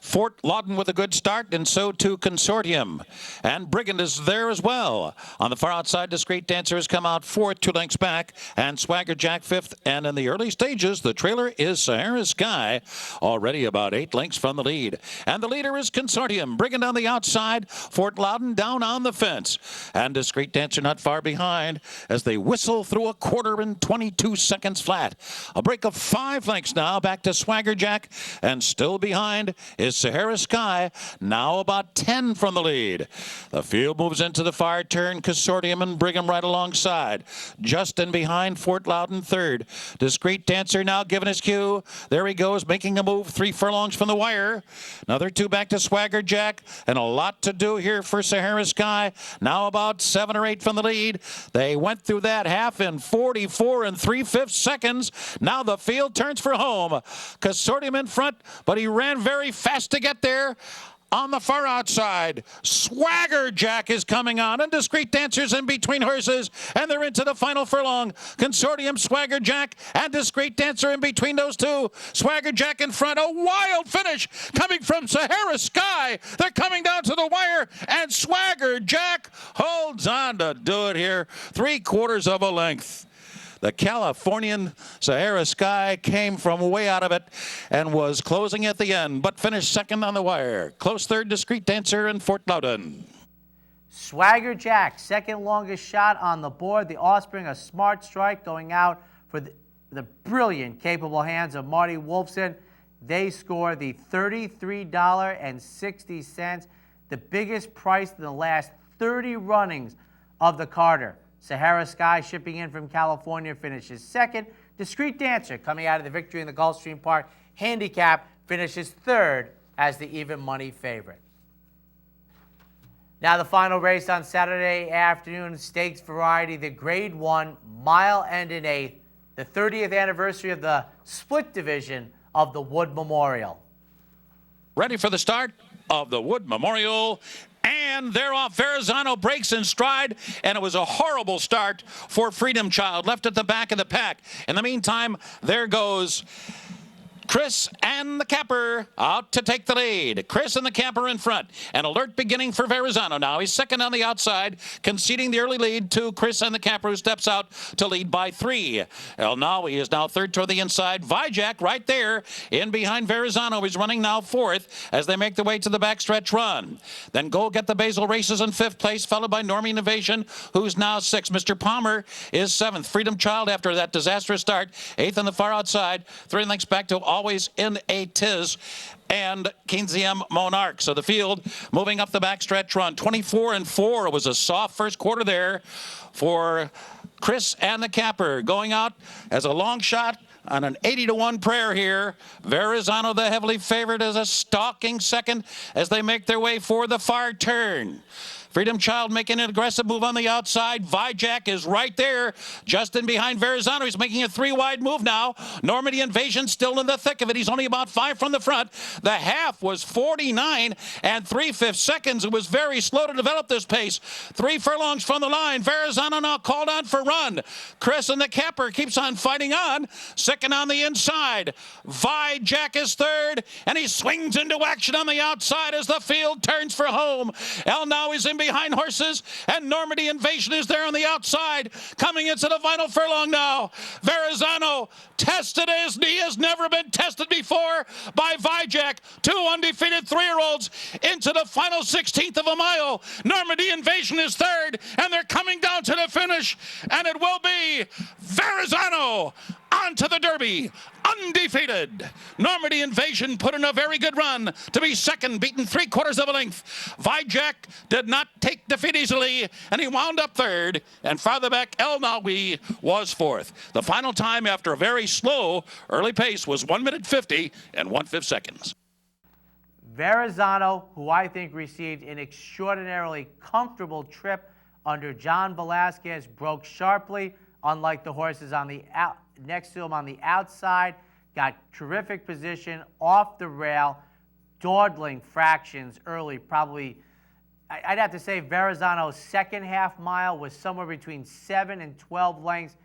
Fort Laudon with a good start, and so too Consortium. And Brigand is there as well. On the far outside, Discreet Dancer has come out fourth, 2 lengths back, and Swagger Jack fifth. And in the early stages, the trailer is Sahara Sky, already about 8 lengths from the lead. And the leader is Consortium. Brigand on the outside, Fort Laudon down on the fence. And Discreet Dancer not far behind as they whistle through a quarter in 22 seconds flat. A break of 5 lengths now, back to Swagger Jack, and still behind is Sahara Sky, now about 10 from the lead. The field moves into the far turn. Consortium and Brigham right alongside. Justin behind, Fort Loudon third. Discreet Dancer now giving his cue. There he goes, making a move 3 furlongs from the wire. Another 2 back to Swagger Jack, and a lot to do here for Sahara Sky. Now about 7 or 8 from the lead. They went through that half in 44 3/5 seconds. Now the field turns for home. Consortium in front, but he ran very fast to get there. On the far outside, Swagger Jack is coming on, and Discreet Dancer's in between horses, and they're into the final furlong. Consortium, Swagger Jack, and Discreet Dancer in between those two. Swagger Jack in front, a wild finish coming from Sahara Sky. They're coming down to the wire, and Swagger Jack holds on to do it here, 3/4 of a length. The Californian Sahara Sky came from way out of it and was closing at the end, but finished second on the wire. Close third, Discreet Dancer and Fort Loudon. Swagger Jack, second longest shot on the board. The offspring, a smart strike going out for the brilliant, capable hands of Marty Wolfson. They score the $33.60, the biggest price in the last 30 runnings of the Carter. Sahara Sky shipping in from California finishes second. Discreet Dancer coming out of the victory in the Gulfstream Park Handicap finishes third as the even money favorite. Now the final race on Saturday afternoon, stakes variety, the Grade 1 Mile End and Eighth, the 30th anniversary of the split division of the Wood Memorial. Ready for the start of the Wood Memorial. And they're off. Verrazano breaks in stride, and it was a horrible start for Freedom Child, left at the back of the pack. In the meantime, there goes Chris and the Capper out to take the lead. Chris and the Capper in front. An alert beginning for Verrazano now. He's second on the outside, conceding the early lead to Chris and the Capper, who steps out to lead by 3. El Nawi is now third toward the inside. Vijak right there in behind Verrazano. He's running now fourth as they make their way to the backstretch run. Then Go Get the Basil Races in 5th place, followed by Normie Innovation, who's now 6th. Mr. Palmer is 7th. Freedom Child, after that disastrous start, 8th on the far outside. 3 lengths back to Always in a Tiz and Keynesium Monarch. So the field moving up the backstretch run. 24-4. It was a soft first quarter there for Chris and the Capper. Going out as a long shot on an 80-1 prayer here. Verrazano, the heavily favored, is a stalking second as they make their way for the far turn. Freedom Child making an aggressive move on the outside. Vijak is right there, just in behind Verrazano. He's making a 3-wide move now. Normandy Invasion still in the thick of it. He's only about 5 from the front. The half was 49 3/5 seconds. It was very slow to develop this pace. 3 furlongs from the line. Verrazano now called on for run. Chris and the Capper keeps on fighting on. Second on the inside. Vijak is third, and he swings into action on the outside as the field turns for home. El Nawi is in behind horses, and Normandy Invasion is there on the outside, coming into the final furlong now. Verrazano tested as he has never been tested before by Vijay. 2 undefeated 3-year-olds into the final 16th of a mile. Normandy Invasion is third, and they're coming down to the finish, and it will be Verrazano onto the Derby, undefeated. Normandy Invasion put in a very good run to be second, beaten 3/4 of a length. Vijay did not take defeat easily, and he wound up third, and farther back, El Nawi was fourth. The final time after a very slow early pace was 1 minute 50 and 1/5 seconds. Verrazano, who I think received an extraordinarily comfortable trip under John Velasquez, broke sharply, unlike the horses on the next to him on the outside, got terrific position off the rail, dawdling fractions early. Probably, I'd have to say Verrazano's second half mile was somewhere between 7 and 12 lengths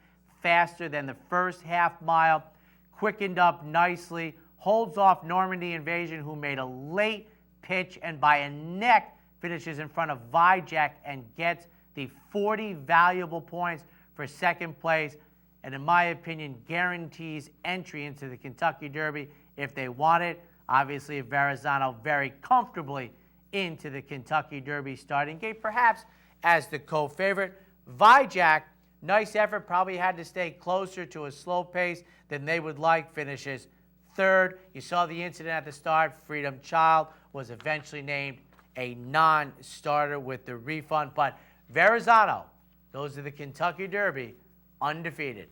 faster than the first half mile, quickened up nicely, holds off Normandy Invasion, who made a late pitch and by a neck finishes in front of Vijay and gets the 40 valuable points for second place, and in my opinion, guarantees entry into the Kentucky Derby if they want it. Obviously, Verrazano very comfortably into the Kentucky Derby starting gate, perhaps as the co-favorite. Vijay, nice effort, probably had to stay closer to a slow pace than they would like, finishes third. You saw the incident at the start. Freedom Child was eventually named a non-starter with the refund, but Verrazano goes to the Kentucky Derby undefeated.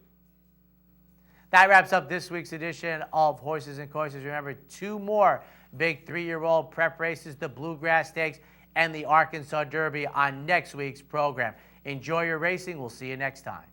That wraps up this week's edition of Horses and Courses. Remember, 2 more big 3-year-old prep races, the Bluegrass Stakes and the Arkansas Derby on next week's program. Enjoy your racing. We'll see you next time.